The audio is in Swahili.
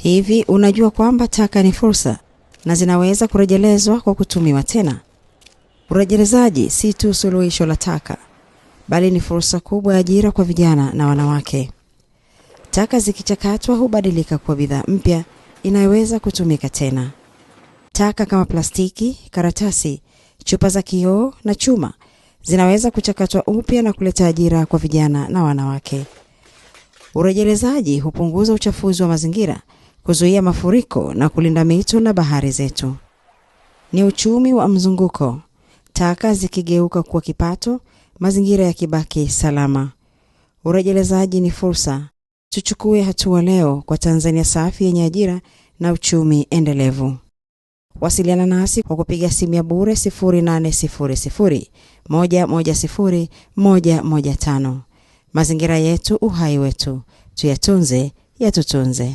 Hivi unajua kwamba taka ni fursa na zinaweza kurejelezwa kwa kutumiwa tena? Urejelezaji si tu suluhisho la taka, bali ni fursa kubwa ya ajira kwa vijana na wanawake. Taka zikichakatwa hubadilika kuwa bidhaa mpya inayoweza kutumika tena. Taka kama plastiki, karatasi, chupa za kioo na chuma zinaweza kuchakatwa upya na kuleta ajira kwa vijana na wanawake. Urejelezaji hupunguza uchafuzi wa mazingira, kuzuia mafuriko na kulinda mito na bahari zetu. Ni uchumi wa mzunguko. Taka zikigeuka kuwa kipato, mazingira yakibaki salama. Urejelezaji ni fursa. Tuchukue hatua leo kwa Tanzania safi yenye ajira na uchumi endelevu. Wasiliana nasi kwa kupiga simu ya bure 0800 110 115. Mazingira yetu, uhai wetu. Tuyatunze, yatutunze.